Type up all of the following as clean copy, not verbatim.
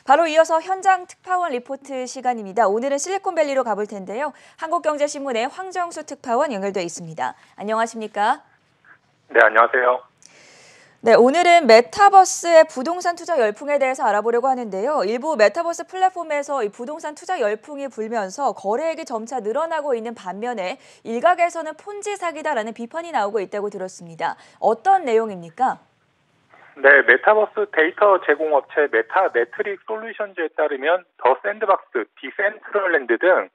바로 이어서 현장 특파원 리포트 시간입니다. 오늘은 실리콘밸리로 가볼 텐데요. 한국경제신문의 황정수 특파원 연결돼 있습니다. 안녕하십니까? 네, 안녕하세요. 네, 오늘은 메타버스의 부동산 투자 열풍에 대해서 알아보려고 하는데요. 일부 메타버스 플랫폼에서 이 부동산 투자 열풍이 불면서 거래액이 점차 늘어나고 있는 반면에 일각에서는 폰지 사기다라는 비판이 나오고 있다고 들었습니다. 어떤 내용입니까? 네, 메타버스 데이터 제공업체 메타매트릭 솔루션즈에 따르면 더 샌드박스, 디센트럴랜드 등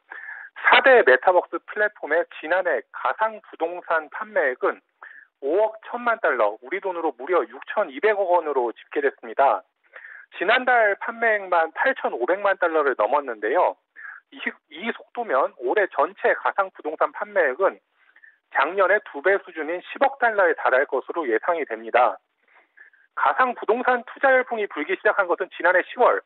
4대 메타버스 플랫폼의 지난해 가상 부동산 판매액은 5억 1천만 달러, 우리 돈으로 무려 6,200억 원으로 집계됐습니다. 지난달 판매액만 8,500만 달러를 넘었는데요. 이 속도면 올해 전체 가상 부동산 판매액은 작년의 2배 수준인 10억 달러에 달할 것으로 예상이 됩니다. 가상 부동산 투자 열풍이 불기 시작한 것은 지난해 10월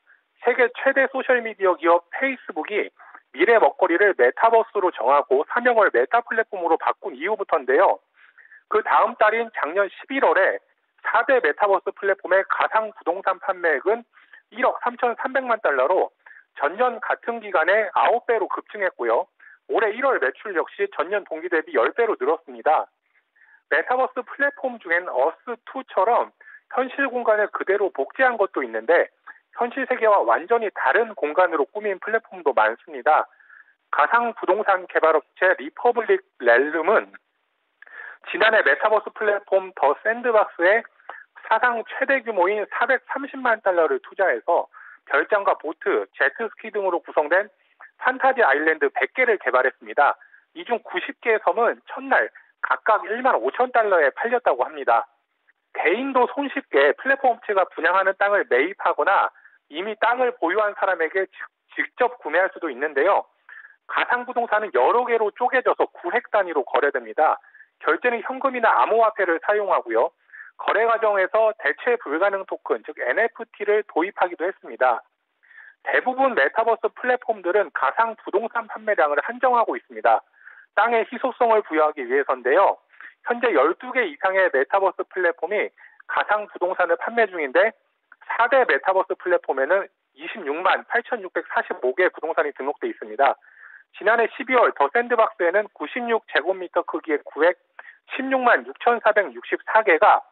세계 최대 소셜미디어 기업 페이스북이 미래 먹거리를 메타버스로 정하고 사명을 메타 플랫폼으로 바꾼 이후부터인데요. 그 다음 달인 작년 11월에 4대 메타버스 플랫폼의 가상 부동산 판매액은 1억 3,300만 달러로 전년 같은 기간에 9배로 급증했고요. 올해 1월 매출 역시 전년 동기 대비 10배로 늘었습니다. 메타버스 플랫폼 중엔 어스2처럼 현실 공간을 그대로 복제한 것도 있는데 현실 세계와 완전히 다른 공간으로 꾸민 플랫폼도 많습니다. 가상 부동산 개발업체 리퍼블릭 렐름은 지난해 메타버스 플랫폼 더 샌드박스에 사상 최대 규모인 430만 달러를 투자해서 별장과 보트, 제트스키 등으로 구성된 판타지 아일랜드 100개를 개발했습니다. 이 중 90개의 섬은 첫날 각각 1만 5천 달러에 팔렸다고 합니다. 개인도 손쉽게 플랫폼 업체가 분양하는 땅을 매입하거나 이미 땅을 보유한 사람에게 직접 구매할 수도 있는데요. 가상부동산은 여러 개로 쪼개져서 구획 단위로 거래됩니다. 결제는 현금이나 암호화폐를 사용하고요. 거래 과정에서 대체 불가능 토큰, 즉 NFT를 도입하기도 했습니다. 대부분 메타버스 플랫폼들은 가상 부동산 판매량을 한정하고 있습니다. 땅의 희소성을 부여하기 위해서인데요. 현재 12개 이상의 메타버스 플랫폼이 가상 부동산을 판매 중인데 4대 메타버스 플랫폼에는 26만 8,645개의 부동산이 등록돼 있습니다. 지난해 12월 더 샌드박스에는 96제곱미터 크기의 구획 16만 6,464개가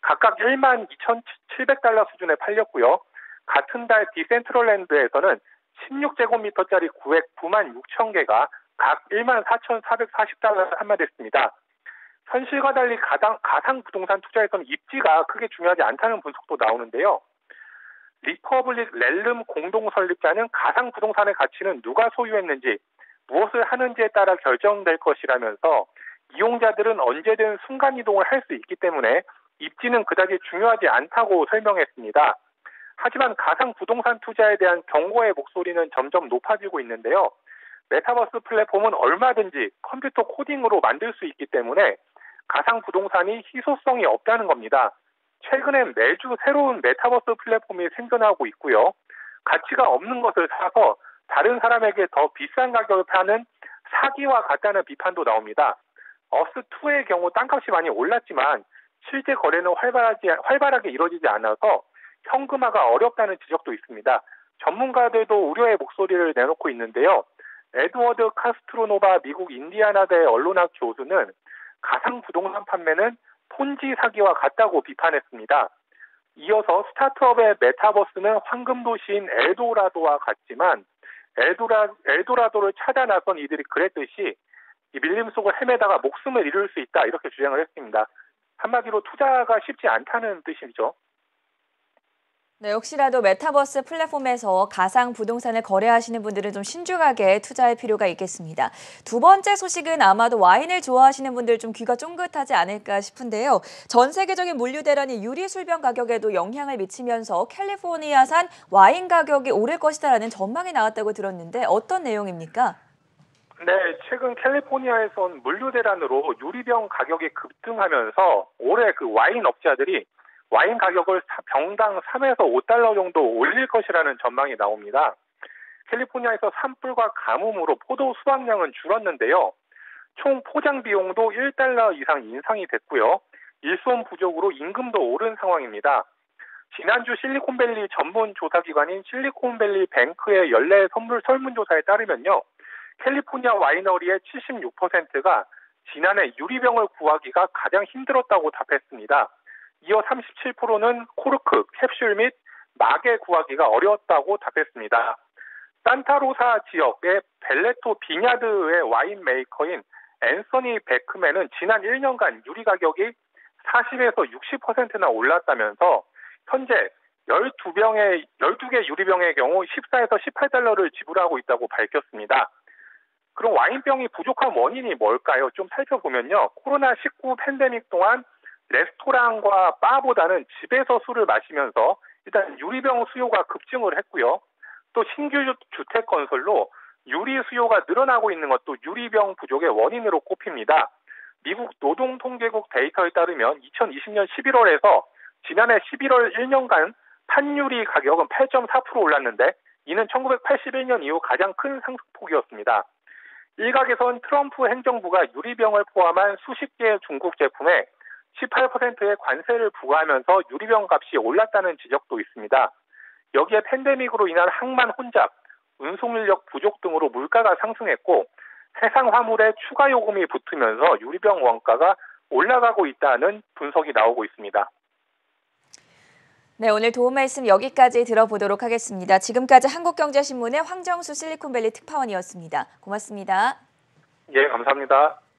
각각 1만 2,700달러 수준에 팔렸고요. 같은 달 디센트럴랜드에서는 16제곱미터짜리 구획 9만 6천 개가 각 1만 4,440달러에 판매됐습니다. 현실과 달리 가상 부동산 투자에서는 입지가 크게 중요하지 않다는 분석도 나오는데요. 리퍼블릭 렐름 공동 설립자는 가상 부동산의 가치는 누가 소유했는지, 무엇을 하는지에 따라 결정될 것이라면서 이용자들은 언제든 순간이동을 할 수 있기 때문에 입지는 그다지 중요하지 않다고 설명했습니다. 하지만 가상 부동산 투자에 대한 경고의 목소리는 점점 높아지고 있는데요. 메타버스 플랫폼은 얼마든지 컴퓨터 코딩으로 만들 수 있기 때문에 가상 부동산이 희소성이 없다는 겁니다. 최근엔 매주 새로운 메타버스 플랫폼이 생겨나고 있고요. 가치가 없는 것을 사서 다른 사람에게 더 비싼 가격을 파는 사기와 같다는 비판도 나옵니다. 어스2의 경우 땅값이 많이 올랐지만 실제 거래는 활발하게 이루어지지 않아서 현금화가 어렵다는 지적도 있습니다. 전문가들도 우려의 목소리를 내놓고 있는데요. 에드워드 카스트로노바 미국 인디아나대 언론학 교수는 가상 부동산 판매는 폰지 사기와 같다고 비판했습니다. 이어서 스타트업의 메타버스는 황금 도시인 엘도라도와 같지만 엘도라도를 찾아 나선 이들이 그랬듯이 이 밀림 속을 헤매다가 목숨을 잃을 수 있다 이렇게 주장을 했습니다. 한마디로 투자가 쉽지 않다는 뜻이죠. 네, 혹시라도 메타버스 플랫폼에서 가상 부동산을 거래하시는 분들은 좀 신중하게 투자할 필요가 있겠습니다. 두 번째 소식은 아마도 와인을 좋아하시는 분들 좀 귀가 쫑긋하지 않을까 싶은데요. 전 세계적인 물류 대란이 유리 술병 가격에도 영향을 미치면서 캘리포니아산 와인 가격이 오를 것이다라는 전망이 나왔다고 들었는데 어떤 내용입니까? 네, 최근 캘리포니아에선 물류 대란으로 유리병 가격이 급등하면서 올해 그 와인 업자들이 와인 가격을 병당 3에서 5달러 정도 올릴 것이라는 전망이 나옵니다. 캘리포니아에서 산불과 가뭄으로 포도 수확량은 줄었는데요. 총 포장 비용도 1달러 이상 인상이 됐고요. 일손 부족으로 임금도 오른 상황입니다. 지난주 실리콘밸리 전문 조사기관인 실리콘밸리 뱅크의 연례 설문조사에 따르면요. 캘리포니아 와이너리의 76%가 지난해 유리병을 구하기가 가장 힘들었다고 답했습니다. 이어 37%는 코르크, 캡슐 및 막에 구하기가 어려웠다고 답했습니다. 산타로사 지역의 벨레토 비냐드의 와인 메이커인 앤서니 베크맨은 지난 1년간 유리 가격이 40에서 60%나 올랐다면서 현재 12개 유리병의 경우 14에서 18달러를 지불하고 있다고 밝혔습니다. 그럼 와인병이 부족한 원인이 뭘까요? 좀 살펴보면요. 코로나19 팬데믹 동안 레스토랑과 바보다는 집에서 술을 마시면서 일단 유리병 수요가 급증을 했고요. 또 신규 주택 건설로 유리 수요가 늘어나고 있는 것도 유리병 부족의 원인으로 꼽힙니다. 미국 노동통계국 데이터에 따르면 2020년 11월에서 지난해 11월 1년간 판유리 가격은 8.4% 올랐는데 이는 1981년 이후 가장 큰 상승폭이었습니다. 일각에선 트럼프 행정부가 유리병을 포함한 수십 개의 중국 제품에 18%의 관세를 부과하면서 유리병 값이 올랐다는 지적도 있습니다. 여기에 팬데믹으로 인한 항만 혼잡, 운송 인력 부족 등으로 물가가 상승했고 해상 화물에 추가 요금이 붙으면서 유리병 원가가 올라가고 있다는 분석이 나오고 있습니다. 네, 오늘 도움 말씀 여기까지 들어보도록 하겠습니다. 지금까지 한국경제신문의 황정수 실리콘밸리 특파원이었습니다. 고맙습니다. 예, 감사합니다.